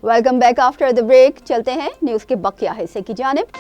Welcome back after the break. چلتے ہیں news کے بقیہ حصے کی جانب.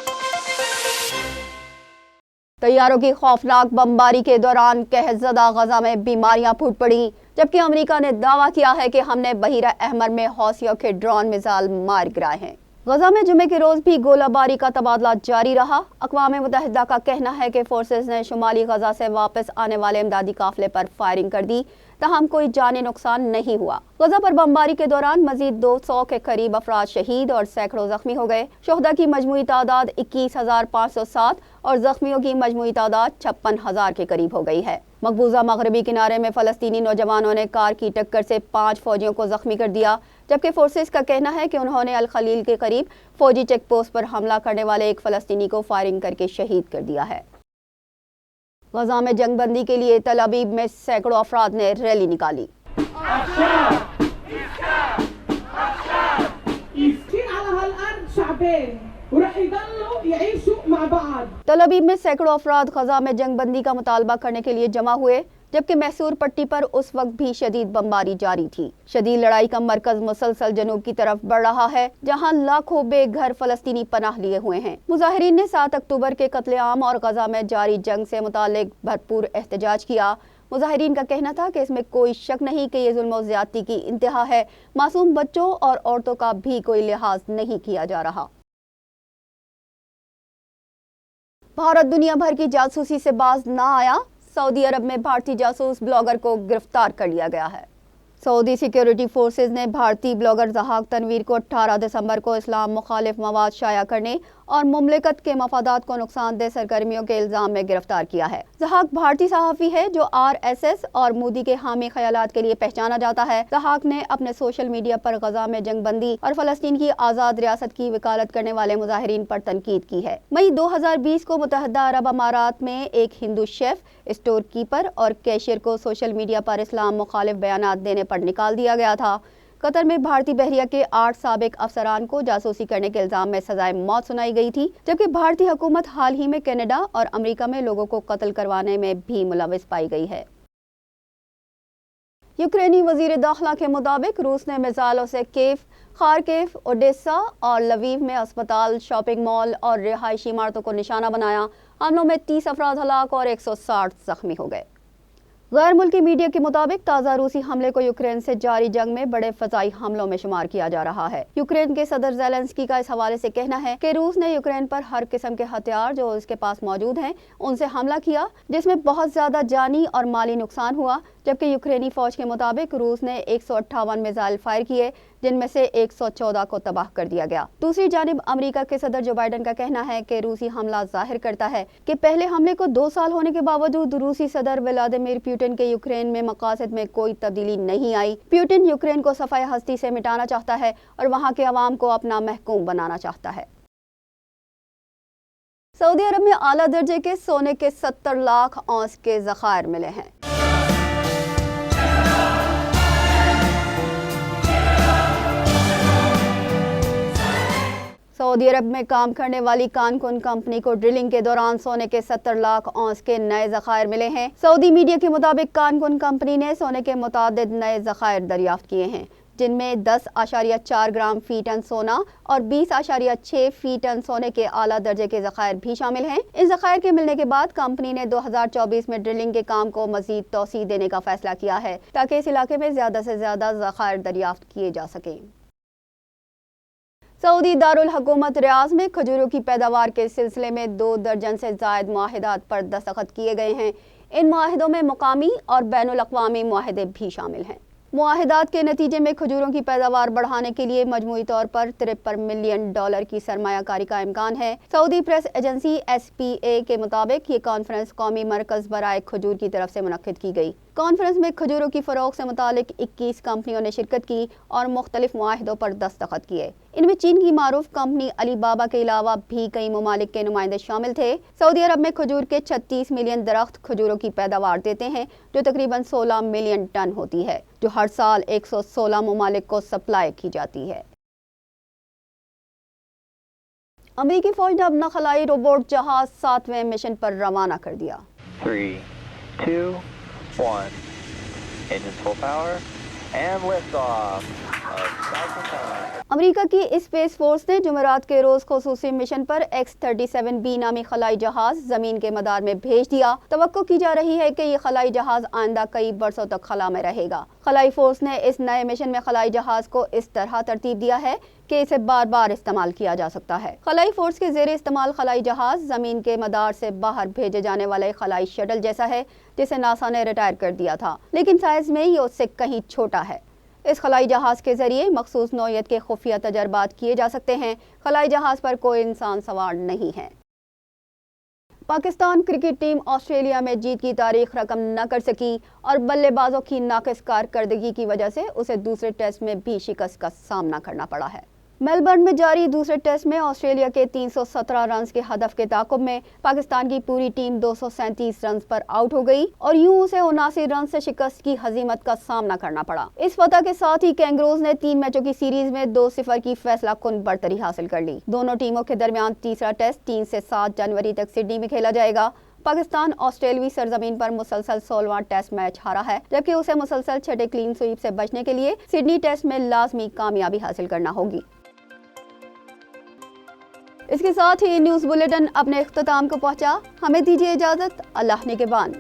طیاروں کی خوفناک بمباری کے دوران قحط زدہ غزہ میں بیماریاں پھوٹ پڑیں، جبکہ امریکہ نے دعویٰ کیا ہے کہ ہم نے بحیرہ احمر میں حوثیوں کے ڈرون میزائل مار گرائے ہیں. غزہ میں جمعے کے روز بھی گولہ باری کا تبادلہ جاری رہا. اقوام متحدہ کا کہنا ہے کہ فورسز نے شمالی غزہ سے واپس آنے والے امدادی قافلے پر فائرنگ کر دی، تاہم کوئی جانی نقصان نہیں ہوا. غزہ پر بمباری کے دوران مزید 200 کے قریب افراد شہید اور سینکڑوں زخمی ہو گئے. شہداء کی مجموعی تعداد 21,507 اور زخمیوں کی مجموعی تعداد 56,000 کے قریب ہو گئی ہے. مقبوضہ مغربی کنارے میں فلسطینی نوجوانوں نے کار کی ٹکر سے 5 فوجیوں کو زخمی کر دیا، جبکہ فورسز کا کہنا ہے کہ انہوں نے الخلیل کے قریب فوجی چیک پوسٹ پر حملہ کرنے والے ایک فلسطینی کو فائرنگ کر کے شہید کر دیا ہے. غزہ میں جنگ بندی کے لیے تل ابیب میں سینکڑوں افراد نے ریلی نکالی. تل ابیب میں سینکڑوں افراد غزہ میں جنگ بندی کا مطالبہ کرنے کے لیے جمع ہوئے، جبکہ محصور پٹی پر اس وقت بھی شدید بمباری جاری تھی. شدید لڑائی کا مرکز مسلسل جنوب کی طرف بڑھ رہا ہے، جہاں لاکھوں بے گھر فلسطینی پناہ لیے ہوئے ہیں. مظاہرین نے 7 اکتوبر کے قتل عام اور غزہ میں جاری جنگ سے متعلق بھرپور احتجاج کیا. مظاہرین کا کہنا تھا کہ اس میں کوئی شک نہیں کہ یہ ظلم و زیادتی کی انتہا ہے. معصوم بچوں اور عورتوں کا بھی کوئی لحاظ نہیں کیا جا رہا. بھارت دنیا بھر کی جاسوسی سے باز نہ آیا. سعودی عرب میں بھارتی جاسوس بلاگر کو گرفتار کر لیا گیا ہے. سعودی سیکیورٹی فورسز نے بھارتی بلاگر ضحاک تنویر کو 18 دسمبر کو اسلام مخالف مواد شائع کرنے اور مملکت کے مفادات کو نقصان دہ سرگرمیوں کے الزام میں گرفتار کیا ہے. ضحاک بھارتی صحافی ہے جو RSS اور مودی کے حامی خیالات کے لیے پہچانا جاتا ہے. ضحاک نے اپنے سوشل میڈیا پر غزہ میں جنگ بندی اور فلسطین کی آزاد ریاست کی وکالت کرنے والے مظاہرین پر تنقید کی ہے. مئی 2020 کو متحدہ عرب امارات میں ایک ہندو شیف، اسٹور کیپر اور کیشیئر کو سوشل میڈیا پر اسلام مخالف بیانات دینے پر نکال دیا گیا تھا. قطر میں بھارتی بحریہ کے 8 سابق افسران کو جاسوسی کرنے کے الزام میں سزائے موت سنائی گئی تھی، جبکہ بھارتی حکومت حال ہی میں کینیڈا اور امریکہ میں لوگوں کو قتل کروانے میں بھی ملوث پائی گئی ہے. یوکرینی وزیر داخلہ کے مطابق روس نے میزائلوں سے کیف، خارکیف، اوڈیسا اور لویو میں اسپتال، شاپنگ مال اور رہائشی عمارتوں کو نشانہ بنایا. حملوں میں 30 افراد ہلاک اور 160 زخمی ہو گئے. غیر ملکی میڈیا کے مطابق تازہ روسی حملے کو یوکرین سے جاری جنگ میں بڑے فضائی حملوں میں شمار کیا جا رہا ہے. یوکرین کے صدر زیلنسکی کا اس حوالے سے کہنا ہے کہ روس نے یوکرین پر ہر قسم کے ہتھیار جو اس کے پاس موجود ہیں ان سے حملہ کیا، جس میں بہت زیادہ جانی اور مالی نقصان ہوا. جبکہ یوکرینی فوج کے مطابق روس نے 158 میزائل فائر کیے، جن میں سے 114 کو تباہ کر دیا گیا. دوسری جانب امریکہ کے صدر جو بائیڈن کا کہنا ہے کہ روسی حملہ ظاہر کرتا ہے کہ پہلے حملے کو 2 سال ہونے کے باوجود روسی صدر ولادیمیر پوٹن کے یوکرین میں مقاصد میں کوئی تبدیلی نہیں آئی. پوٹن یوکرین کو صفحہ ہستی سے مٹانا چاہتا ہے اور وہاں کے عوام کو اپنا محکوم بنانا چاہتا ہے. سعودی عرب میں اعلیٰ درجے کے سونے کے 70 لاکھ اونس کے ذخائر ملے ہیں. سعودی عرب میں کام کرنے والی کانکن کمپنی کو ڈرلنگ کے دوران سونے کے 70 لاکھ اونس کے نئے ذخائر ملے ہیں. سعودی میڈیا کے مطابق کانکن کمپنی نے سونے کے متعدد نئے ذخائر دریافت کیے ہیں، جن میں 10.4 گرام فی ٹن سونا اور 20.6 فی ٹن سونے کے اعلیٰ درجے کے ذخائر بھی شامل ہیں. ان ذخائر کے ملنے کے بعد کمپنی نے 2024 میں ڈرلنگ کے کام کو مزید توسیع دینے کا فیصلہ کیا ہے تاکہ اس علاقے میں زیادہ سے زیادہ ذخائر دریافت کیے جا سکیں. سعودی دارالحکومت ریاض میں کھجوروں کی پیداوار کے سلسلے میں 2 درجن سے زائد معاہدات پر دستخط کیے گئے ہیں. ان معاہدوں میں مقامی اور بین الاقوامی معاہدے بھی شامل ہیں. معاہدات کے نتیجے میں کھجوروں کی پیداوار بڑھانے کے لیے مجموعی طور پر $53 ملین کی سرمایہ کاری کا امکان ہے. سعودی پریس ایجنسی SPA کے مطابق یہ کانفرنس قومی مرکز برائے کھجور کی طرف سے منعقد کی گئی. کانفرنس میں کھجوروں کی فروغ سے متعلق 21 کمپنیوں نے شرکت کی اور مختلف معاہدوں پر دستخط کیے. ان میں چین کی معروف کمپنی علی بابا کے علاوہ بھی کئی ممالک کے نمائندے شامل تھے. سعودی عرب میں کھجور کے 36 ملین درخت کھجوروں کی پیداوار دیتے ہیں، جو تقریباً 16 ملین ٹن ہوتی ہے، جو ہر سال 116 ممالک کو سپلائی کی جاتی ہے. امریکی فوج نے اپنا خلائی روبوٹ جہاز 7ویں مشن پر روانہ کر دیا. 3, 2, 1. Engines full power and lift off. امریکہ کی اسپیس فورس نے جمعرات کے روز خصوصی مشن پر X-37B نامی خلائی جہاز زمین کے مدار میں بھیج دیا۔ توقع کی جا رہی ہے کہ یہ خلائی جہاز آئندہ کئی برسوں تک خلا میں رہے گا۔ خلائی فورس نے اس نئے مشن میں خلائی جہاز کو اس طرح ترتیب دیا ہے کہ اسے بار بار استعمال کیا جا سکتا ہے۔ خلائی فورس کے زیر استعمال خلائی جہاز زمین کے مدار سے باہر بھیجے جانے والے خلائی شٹل جیسا ہے جسے ناسا نے ریٹائر کر دیا تھا، لیکن سائز میں یہ اس سے کہیں چھوٹا ہے۔ اس خلائی جہاز کے ذریعے مخصوص نوعیت کے خفیہ تجربات کیے جا سکتے ہیں۔ خلائی جہاز پر کوئی انسان سوار نہیں ہے۔ پاکستان کرکٹ ٹیم آسٹریلیا میں جیت کی تاریخ رقم نہ کر سکی اور بلے بازوں کی ناقص کارکردگی کی وجہ سے اسے دوسرے ٹیسٹ میں بھی شکست کا سامنا کرنا پڑا ہے۔ میلبرن میں جاری دوسرے ٹیسٹ میں آسٹریلیا کے 317 رنز کے ہدف کے تعاقب میں پاکستان کی پوری ٹیم 237 رنز پر آؤٹ ہو گئی اور یوں اسے 79 رنز سے شکست کی ہزیمت کا سامنا کرنا پڑا۔ اس فتح کے ساتھ ہی کینگروز نے 3 میچوں کی سیریز میں 2-0 کی فیصلہ کن برتری حاصل کر لی۔ دونوں ٹیموں کے درمیان تیسرا ٹیسٹ 3 سے 7 جنوری تک سڈنی میں کھیلا جائے گا۔ پاکستان آسٹریلوی سرزمین پر مسلسل 16واں ٹیسٹ میچ ہارا ہے، جبکہ اسے مسلسل چھٹے کلین سویپ سے بچنے کے لیے سڈنی ٹیسٹ میں لازمی کامیابی حاصل کرنا ہوگی۔ اس کے ساتھ ہی نیوز بلیٹن اپنے اختتام کو پہنچا۔ ہمیں دیجیے اجازت۔ اللہ نگہبان۔